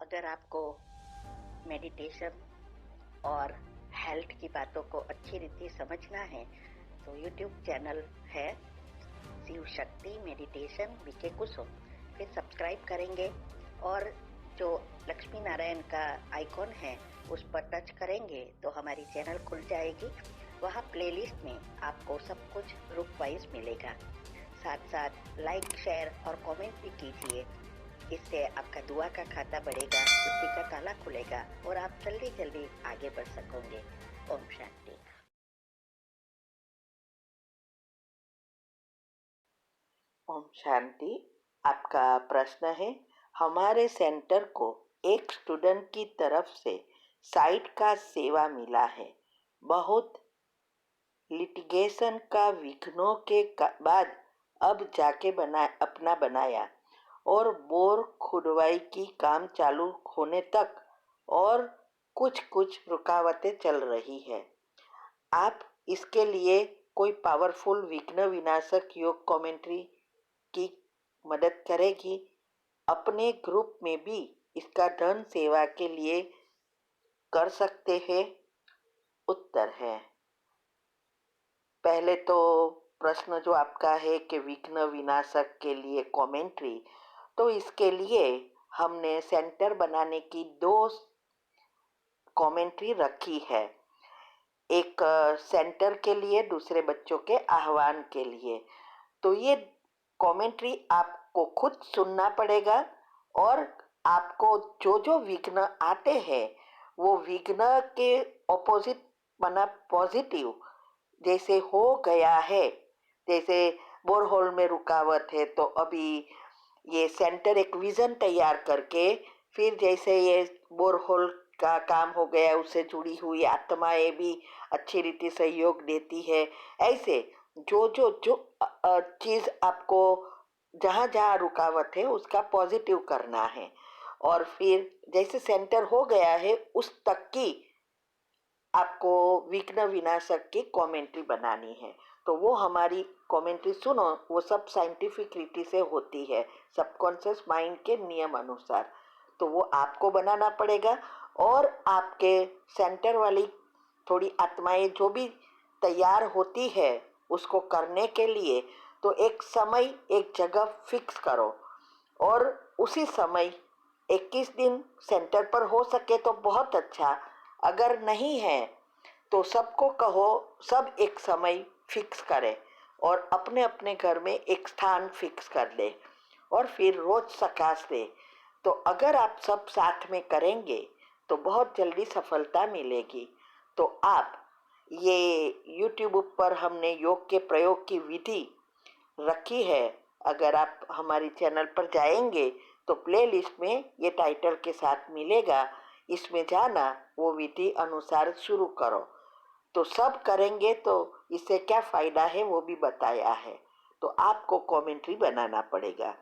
अगर आपको मेडिटेशन और हेल्थ की बातों को अच्छी रीति समझना है तो यूट्यूब चैनल है शिव शक्ति मेडिटेशन बीके कुसुम, फिर सब्सक्राइब करेंगे और जो लक्ष्मी नारायण का आइकॉन है उस पर टच करेंगे तो हमारी चैनल खुल जाएगी। वहाँ प्लेलिस्ट में आपको सब कुछ ग्रुप वाइज मिलेगा। साथ साथ लाइक शेयर और कमेंट भी कीजिए, इससे आपका दुआ का खाता बढ़ेगा, बुद्धि का ताला खुलेगा और आप जल्दी जल्दी आगे बढ़ सकोगे। ओम शांति। ओम शांति। आपका प्रश्न है, हमारे सेंटर को एक स्टूडेंट की तरफ से साइट का सेवा मिला है। बहुत लिटिगेशन का विघ्नों के बाद अब जाके अपना बनाया और बोर खुदवाई की काम चालू होने तक और कुछ कुछ रुकावटें चल रही है। आप इसके लिए कोई पावरफुल विघ्न विनाशक योग कमेंट्री की मदद करेगी? अपने ग्रुप में भी इसका धन सेवा के लिए कर सकते हैं? उत्तर है, पहले तो प्रश्न जो आपका है कि विघ्न विनाशक के लिए कमेंट्री, तो इसके लिए हमने सेंटर बनाने की 2 कमेंट्री रखी है। एक सेंटर के लिए, दूसरे बच्चों के आह्वान के लिए। तो ये कमेंट्री आपको खुद सुनना पड़ेगा और आपको जो जो विघ्न आते हैं वो विघ्न के ऑपोजिट बना पॉजिटिव, जैसे हो गया है, जैसे बोरहोल में रुकावट है तो अभी ये सेंटर एक विजन तैयार करके फिर जैसे ये बोरहोल का काम हो गया, उससे जुड़ी हुई आत्माएं भी अच्छी रीति सहयोग देती है। ऐसे जो जो जो चीज़ आपको जहाँ जहाँ रुकावट है उसका पॉजिटिव करना है और फिर जैसे सेंटर हो गया है उस तक की आपको विघ्न विनाशक की कमेंट्री बनानी है। तो वो हमारी कमेंट्री सुनो, वो सब साइंटिफिक रीति से होती है, सबकॉन्शियस माइंड के नियम अनुसार। तो वो आपको बनाना पड़ेगा और आपके सेंटर वाली थोड़ी आत्माएं जो भी तैयार होती है उसको करने के लिए, तो एक समय एक जगह फिक्स करो और उसी समय 21 दिन सेंटर पर हो सके तो बहुत अच्छा। अगर नहीं है तो सबको कहो सब एक समय फिक्स करें और अपने अपने घर में एक स्थान फिक्स कर ले और फिर रोज सकाश दे। तो अगर आप सब साथ में करेंगे तो बहुत जल्दी सफलता मिलेगी। तो आप ये YouTube पर हमने योग के प्रयोग की विधि रखी है, अगर आप हमारी चैनल पर जाएंगे तो प्लेलिस्ट में ये टाइटल के साथ मिलेगा, इसमें जाना, वो विधि अनुसार शुरू करो। तो सब करेंगे तो इससे क्या फ़ायदा है वो भी बताया है। तो आपको कमेंट्री बनाना पड़ेगा।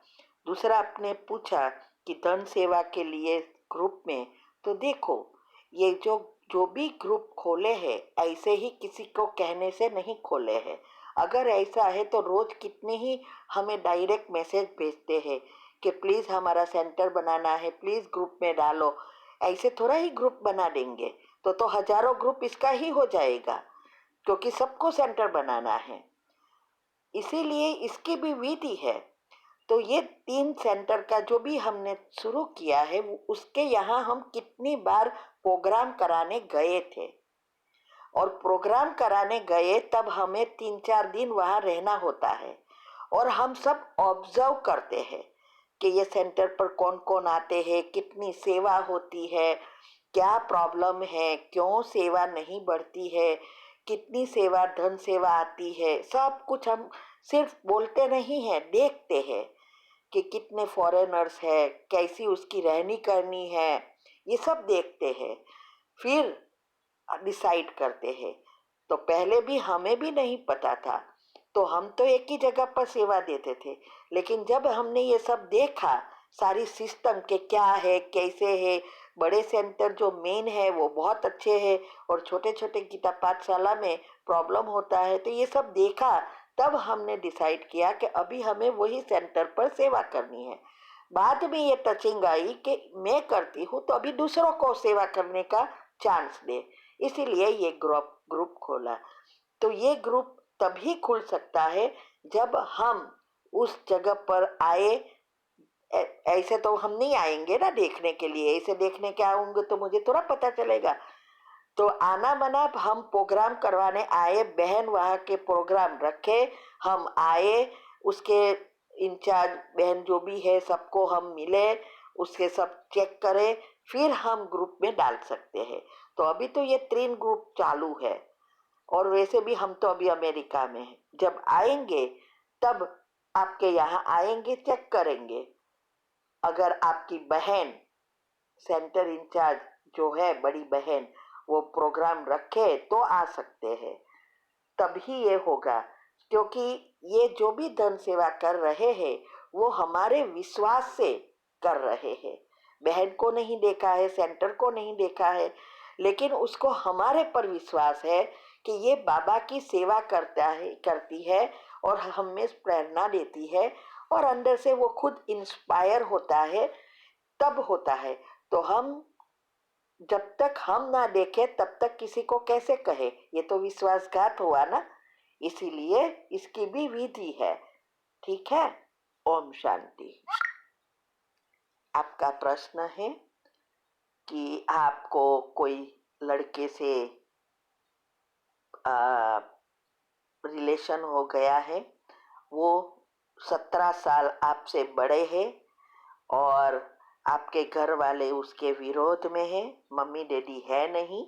दूसरा आपने पूछा कि धन सेवा के लिए ग्रुप में, तो देखो ये जो भी ग्रुप खोले हैं ऐसे ही किसी को कहने से नहीं खोले हैं। अगर ऐसा है तो रोज़ कितने ही हमें डायरेक्ट मैसेज भेजते हैं कि प्लीज़ हमारा सेंटर बनाना है, प्लीज़ ग्रुप में डालो। ऐसे थोड़ा ही ग्रुप बना देंगे तो हजारों ग्रुप इसका ही हो जाएगा, क्योंकि सबको सेंटर बनाना है। इसीलिए इसकी भी विधि है। तो ये 3 सेंटर का जो भी हमने शुरू किया है उसके यहाँ हम कितनी बार प्रोग्राम कराने गए थे और प्रोग्राम कराने गए तब हमें 3-4 दिन वहाँ रहना होता है और हम सब ऑब्जर्व करते हैं कि ये सेंटर पर कौन कौन आते हैं, कितनी सेवा होती है, क्या प्रॉब्लम है, क्यों सेवा नहीं बढ़ती है, कितनी सेवा धन सेवा आती है। सब कुछ हम सिर्फ बोलते नहीं हैं, देखते हैं कि कितने फॉरेनर्स है, कैसी उसकी रहनी करनी है, ये सब देखते हैं, फिर डिसाइड करते हैं। तो पहले भी हमें भी नहीं पता था, तो हम तो एक ही जगह पर सेवा देते थे, लेकिन जब हमने ये सब देखा सारी सिस्टम के क्या है कैसे है, बड़े सेंटर जो मेन है वो बहुत अच्छे हैं और छोटे छोटे गीता पाठशाला में प्रॉब्लम होता है, तो ये सब देखा तब हमने डिसाइड किया कि अभी हमें वही सेंटर पर सेवा करनी है। बाद में ये टचिंग आई कि मैं करती हूँ तो अभी दूसरों को सेवा करने का चांस दे, इसीलिए ये ग्रुप खोला। तो ये ग्रुप तभी खुल सकता है जब हम उस जगह पर आए। ऐसे तो हम नहीं आएंगे ना देखने के लिए, ऐसे देखने के आऊंगे तो मुझे थोड़ा पता चलेगा। तो आना बना, हम प्रोग्राम करवाने आए, बहन वहाँ के प्रोग्राम रखे, हम आए, उसके इंचार्ज बहन जो भी है सबको हम मिले, उसके सब चेक करें, फिर हम ग्रुप में डाल सकते हैं। तो अभी तो ये 3 ग्रुप चालू है, और वैसे भी हम तो अभी अमेरिका में हैं। जब आएंगे तब आपके यहाँ आएंगे, चेक करेंगे। अगर आपकी बहन सेंटर इंचार्ज जो है बड़ी बहन वो प्रोग्राम रखे तो आ सकते हैं, तभी ये होगा। क्योंकि ये जो भी धन सेवा कर रहे हैं वो हमारे विश्वास से कर रहे हैं। बहन को नहीं देखा है, सेंटर को नहीं देखा है, लेकिन उसको हमारे पर विश्वास है कि ये बाबा की सेवा करती है और हमें प्रेरणा देती है, और अंदर से वो खुद इंस्पायर होता है, तब होता है। तो हम जब तक हम ना देखें तब तक किसी को कैसे कहे, ये तो विश्वासघात हुआ ना। इसीलिए इसकी भी विधि है। ठीक है, ओम शांति। आपका प्रश्न है कि आपको कोई लड़के से रिलेशन हो गया है, वो 17 साल आपसे बड़े हैं और आपके घर वाले उसके विरोध में है, मम्मी डैडी है नहीं,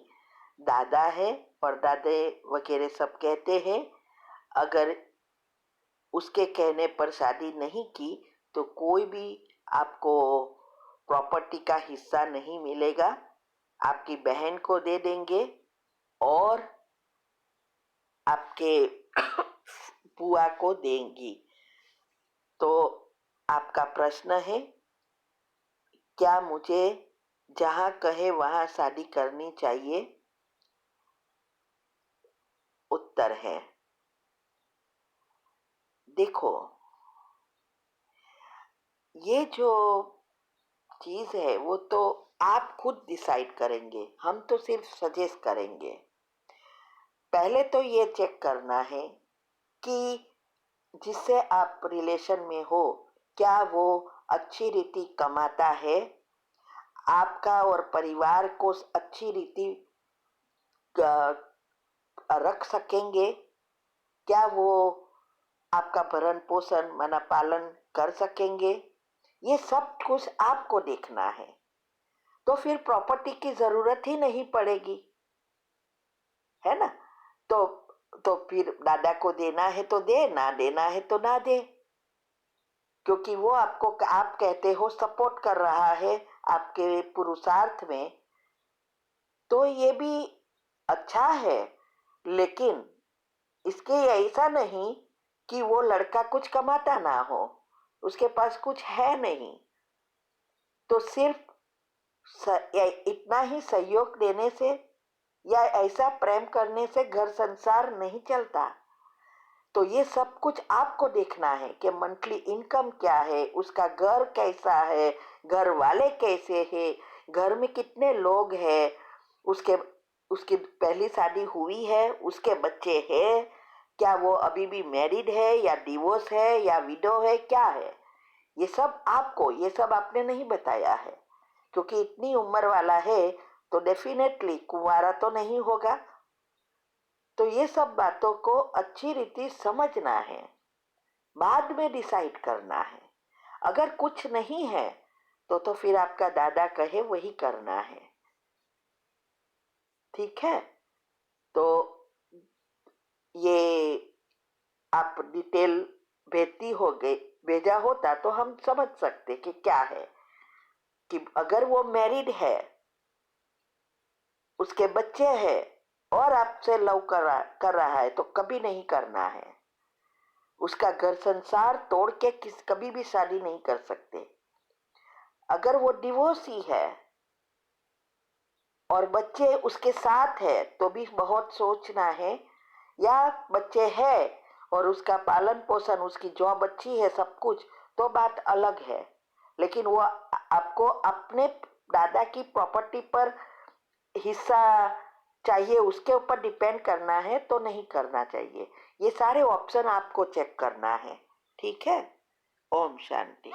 दादा है और दादे वगैरह सब कहते हैं अगर उसके कहने पर शादी नहीं की तो कोई भी आपको प्रॉपर्टी का हिस्सा नहीं मिलेगा, आपकी बहन को दे देंगे और आपके बुआ को देंगी। तो आपका प्रश्न है क्या मुझे जहाँ कहे वहाँ शादी करनी चाहिए? उत्तर है, देखो ये जो चीज है वो तो आप खुद डिसाइड करेंगे, हम तो सिर्फ सजेस्ट करेंगे। पहले तो ये चेक करना है कि जिससे आप रिलेशन में हो क्या वो अच्छी रीति कमाता है, आपका और परिवार को अच्छी रीति रख सकेंगे, क्या वो आपका भरण पोषण माना पालन कर सकेंगे, ये सब कुछ आपको देखना है। तो फिर प्रॉपर्टी की जरूरत ही नहीं पड़ेगी, है ना। तो फिर दादा को देना है तो दे, ना देना है तो ना दे, क्योंकि वो आपको आप कहते हो सपोर्ट कर रहा है आपके पुरुषार्थ में, तो ये भी अच्छा है। लेकिन इसके ऐसा नहीं कि वो लड़का कुछ कमाता ना हो, उसके पास कुछ है नहीं, तो सिर्फ इतना ही सहयोग देने से या ऐसा प्रेम करने से घर संसार नहीं चलता। तो ये सब कुछ आपको देखना है कि मंथली इनकम क्या है, उसका घर कैसा है, घर वाले कैसे हैं, घर में कितने लोग हैं, उसके उसकी पहली शादी हुई है, उसके बच्चे हैं, क्या वो अभी भी मैरिड है या डिवोर्स है या विडो है, क्या है, ये सब आपको, ये सब आपने नहीं बताया है। क्योंकि इतनी उम्र वाला है तो डेफिनेटली कुंवारा तो नहीं होगा। तो ये सब बातों को अच्छी रीति समझना है, बाद में डिसाइड करना है। अगर कुछ नहीं है तो फिर आपका दादा कहे वही करना है। ठीक है, तो ये आप डिटेल भेजा होता तो हम समझ सकते कि क्या है, कि अगर वो मैरिड है, उसके बच्चे हैं और आपसे लव कर रहा है तो कभी नहीं करना है। उसका घर संसार तोड़ के कभी भी शादी नहीं कर सकते। अगर वो डिवोर्सी है और बच्चे उसके साथ है तो भी बहुत सोचना है, या बच्चे हैं और उसका पालन पोषण, उसकी जॉब अच्छी है, सब कुछ, तो बात अलग है। लेकिन वो आपको अपने दादा की प्रॉपर्टी पर हिस्सा चाहिए, उसके ऊपर डिपेंड करना है तो नहीं करना चाहिए। ये सारे ऑप्शन आपको चेक करना है। ठीक है। ओम शांति।